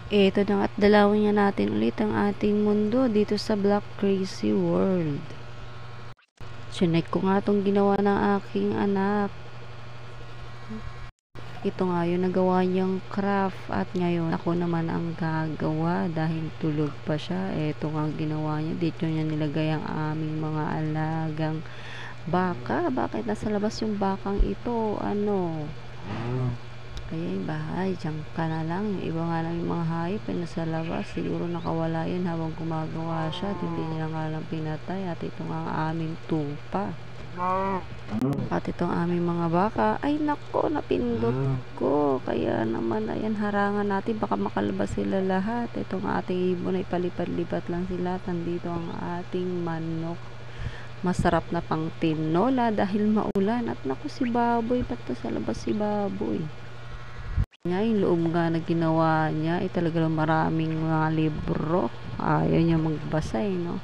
Ito na at dalawin niya natin ulit ang ating mundo dito sa Black Crazy World. Chinek ko nga itong ginawa ng aking anak. Ito nga yung nagawa niyang craft at ngayon ako naman ang gagawa dahil tulog pa siya. Ito nga ginawa niya. Dito niya nilagay ang aming mga alagang baka. Bakit nasa labas yung bakang ito? Ano? Kaya yung bahay, diyan ka na lang. Yung iba nga lang yung mga hayop ay nasa labas. Siguro nakawala yun habang gumagawa siya at hindi niya nga lang pinatay. At ito nga ang aming tupa. At itong aming mga baka, ay nako, napindot ko. Kaya naman, ayan, harangan natin. Baka makalabas sila lahat. Itong ating ibon ay palipad-lipat lang sila. Nandito ang ating manok. Masarap na pang tinola dahil maulan. At naku, si baboy. Ba't sa labas si baboy? Nga, yung loob nga na ginawa niya ay talagang maraming mga libro. Ayaw niya magbasa no?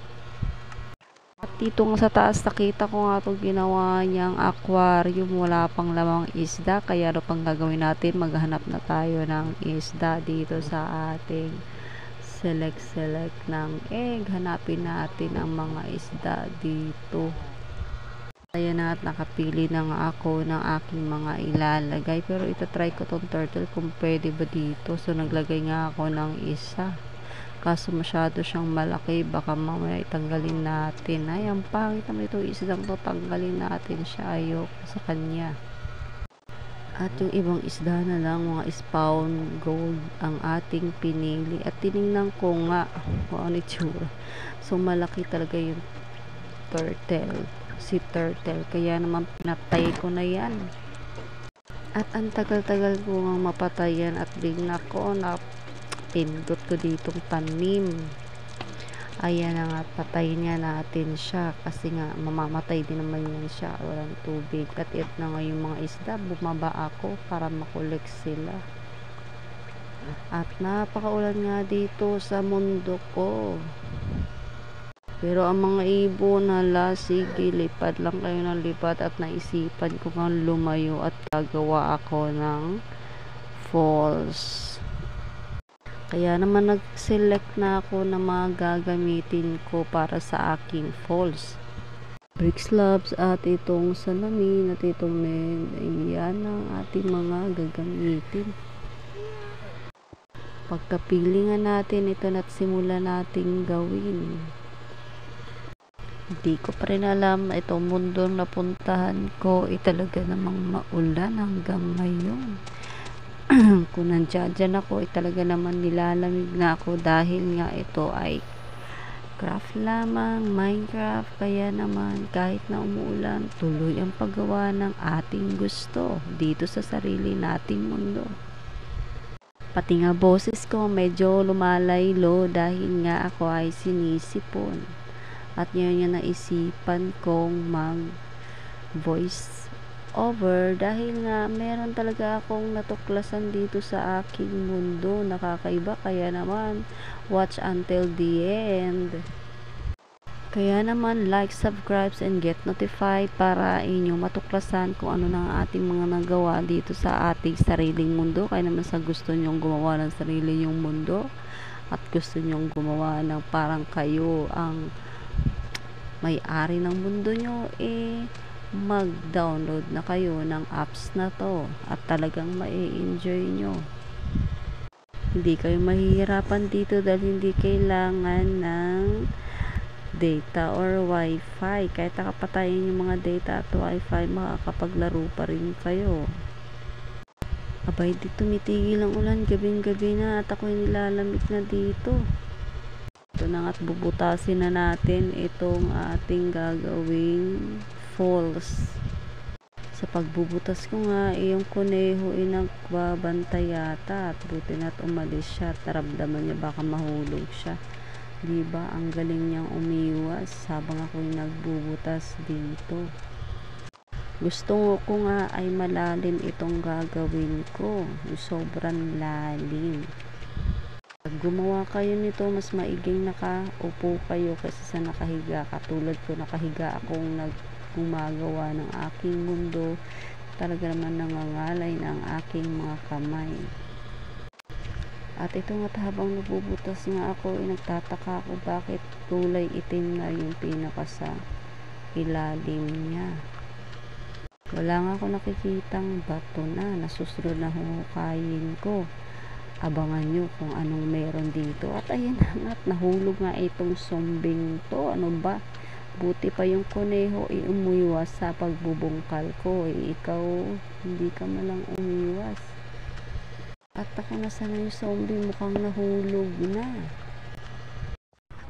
At dito nga sa taas nakita ko nga itong ginawa niyang aquarium, wala pang lamang isda, kaya ano pang gagawin natin, maghanap na tayo ng isda dito sa ating select ng egg. Hanapin natin ang mga isda dito. Ayan na at nakapili na nga ako ng aking mga ilalagay, pero itatry ko tong turtle kung pwede ba dito. So naglagay nga ako ng isa, kaso masyado siyang malaki, baka mamaya itanggalin natin. Ay, ang pangit naman ito isdang to, tanggalin natin siya, ayoko sa kanya. At yung ibang isda na lang, mga spawn gold ang ating pinili. At tiningnan ko nga kung ano itsura. So malaki talaga yung si turtle, kaya naman pinatay ko na yan. At ang tagal-tagal ko nga mapatayan at bigla ko na pindot ko ditong tanim. Ayan na nga, patayin nga natin siya kasi nga mamamatay din naman yan siya, walang tubig. At ito na nga yung mga isda, bumaba ako para makolek sila. At napakaulan nga dito sa mundo ko, pero ang mga ibon na sige, lipad lang kayo ng lipad. At naisipan ko nga lumayo at gagawa ako ng falls. Kaya naman nag-select na ako ng mga gagamitin ko para sa aking falls. Brick slabs at itong salamin at itong net. Ayan ang ating mga gagamitin. Pagkapili nga natin ito at simulan nating gawin. Hindi ko pa rin alam itong mundong napuntahan ko ay talaga namang maulan hanggang ngayon. Kung nandiyan ako ay talaga naman nilalamig na ako dahil nga ito ay craft lamang, Minecraft. Kaya naman kahit na umuulan, tuloy ang paggawa ng ating gusto dito sa sarili nating mundo. Pati nga boses ko medyo lumalaylo dahil nga ako ay sinisipon. At ngayon nga naisipan kong mag voice over dahil nga meron talaga akong natuklasan dito sa aking mundo, nakakaiba. Kaya naman watch until the end. Kaya naman like, subscribe and get notified para inyong matuklasan kung ano na ating mga nagawa dito sa ating sariling mundo. Kaya naman sa gusto nyong gumawa ng sarili nyong mundo at gusto nyong gumawa ng parang kayo ang may-ari ng mundo nyo, mag-download na kayo ng apps na to at talagang mai-enjoy nyo. Hindi kayo mahihirapan dito dahil hindi kailangan ng data or wifi. Kahit nakapatayin yung mga data at wifi, makakapaglaro pa rin kayo. Abay, di tumitigil ang ulan, gabing-gabi na at ako'y nilalamig na dito. Ito na nga't bubutasin na natin itong ating gagawing falls. Sa pagbubutas ko nga, yung kuneho ay nagbabantay yata at buti na't umalis siya at naramdaman niya baka mahulog siya. Diba, ang galing niyang umiwas habang ako'y nagbubutas dito. Gusto ko nga ay malalim itong gagawin ko, sobrang lalim. Pag gumawa kayo nito, mas maiging nakaupo kayo kasi sa nakahiga. Katulad ko, nakahiga akong gumagawa ng aking mundo. Talaga naman nangangalay na ang aking mga kamay. At ito nga't habang nabubutas nga ako, nagtataka ako bakit kulay itim na yung pinaka sa ilalim niya. Wala nga ako nakikitang bato na susunod na huhukayin ko. Abangan nyo kung anong meron dito. At ayan nga, nahulog nga itong zombing to. Ano ba? Buti pa yung kuneho umuiwas sa pagbubungkal ko. Ikaw, hindi ka malang umiwas. At ako nasa na yung zombie, mukhang nahulog na.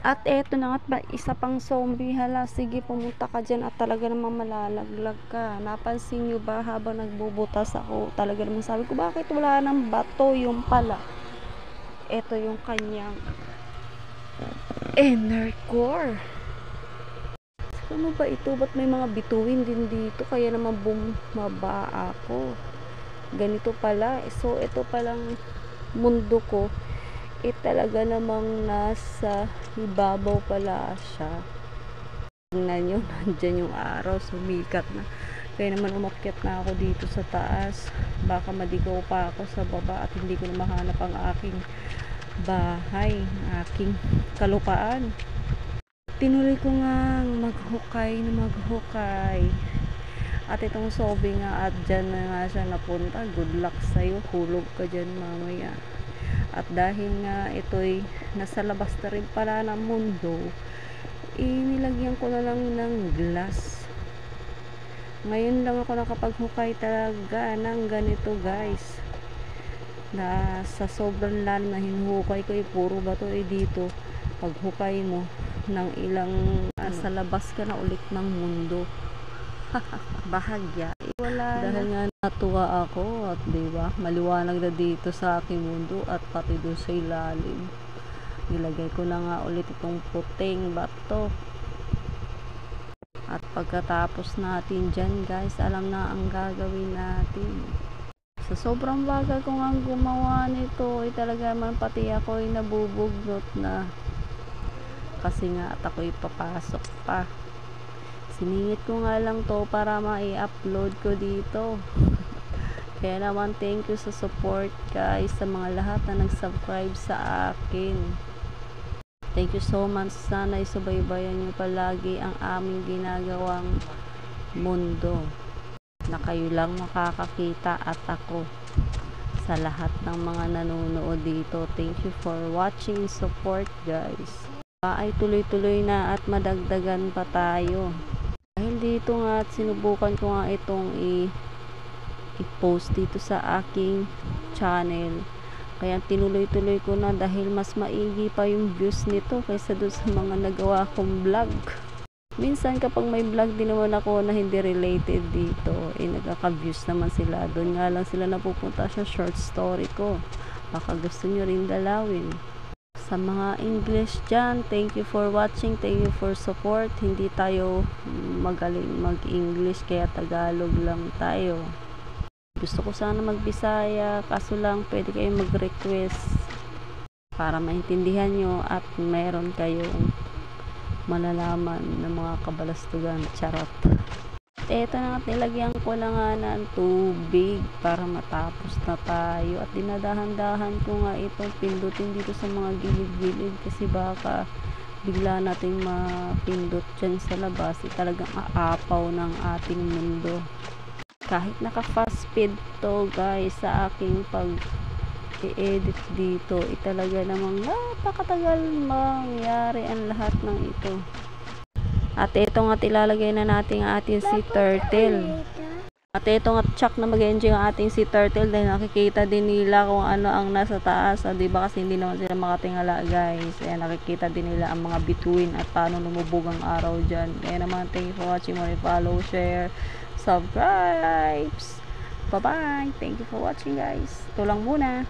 At eto na nga, isa pang zombie. Hala, sige, pumunta ka dyan at talaga namang malalaglag ka. Napansin nyo ba habang nagbubutas ako, talaga namang sabi ko, bakit wala ng bato? Yung pala, eto yung kanyang inner core. Ano ba ito? Ba't may mga bituin din dito? Kaya naman bumaba ako. Ganito pala. So, ito palang mundo ko. Talaga namang nasa ibabaw pala siya. Tingnan nyo, nandyan yung araw, sumikat na. Kaya naman umakyat na ako dito sa taas. Baka maligaw pa ako sa baba at hindi ko na mahanap ang aking bahay, aking kalupaan. Tinuloy ko nga maghukay. At itong zombie nga, at dyan na nga siya napunta. Good luck sa'yo, hulog ka dyan mamaya. At dahil nga ito'y nasa labas na rin pala ng mundo, nilagyan ko na lang ng glass. Ngayon lang ako nakapaghukay talaga ng ganito, guys. Na sa sobrang lalim na hinuhukay ko, puro bato dito. Paghukay mo ng ilang sa labas ka na ulit ng mundo. Bahagya. Wala dahil nga natuwa ako at diba, maliwanag na dito sa aking mundo at pati doon sa ilalim. Nilagay ko na nga ulit itong puting bato. At pagkatapos natin dyan, guys, alam na ang gagawin natin. Sa sobrang bagal ko nga gumawa nito, talaga man pati ako ay nabubugnot na. Kasi nga at ako'y papasok pa. Siningit ko nga lang to para ma-i-upload ko dito. Kaya naman thank you sa support, guys, sa mga lahat na nag-subscribe sa akin. Thank you so much. Sana isubaybayan nyo palagi ang aming ginagawang mundo na kayo lang makakakita at ako sa lahat ng mga nanonood dito. Thank you for watching, support, guys. Ay tuloy-tuloy na at madagdagan pa tayo. Dahil dito nga at sinubukan ko nga itong i-post dito sa aking channel. Kaya tinuloy-tuloy ko na dahil mas maigi pa yung views nito kaysa doon sa mga nagawa kong vlog. Minsan kapag may vlog din naman ako na hindi related dito, nagkaka-views naman sila. Doon nga lang sila napupunta sa short story ko. Baka gusto nyo rin dalawin. Sa mga English dyan, thank you for watching, thank you for support. Hindi tayo magaling mag-English kaya Tagalog lang tayo. Gusto ko sana mag-Bisaya, kaso lang pwede kayong mag-request para maintindihan nyo at mayroon kayong malalaman ng mga kabalastugan. Charot. Eto na nga, nilagyan ko lang nga ng tubig para matapos na tayo. At dinadahan-dahan ko nga itong pindutin dito sa mga gilid-gilid kasi baka bigla nating mapindot dyan sa labas. Talagang aapaw ng ating mundo. Kahit naka-fast speed to, guys, sa aking pag-i-edit dito, talaga namang napakatagal mangyari ang lahat ng ito. At ito nga ilalagay na natin ang ating si turtle. At ito nga tsak na mag-enjoy ang ating si turtle dahil nakikita din nila kung ano ang nasa taas. Diba kasi hindi naman sila makatingala, guys. Ayan, nakikita din nila ang mga bituin at paano lumubog ang araw dyan. Kaya naman, thank you for watching. Follow, share, subscribe. Bye-bye. Thank you for watching, guys. Ito lang muna.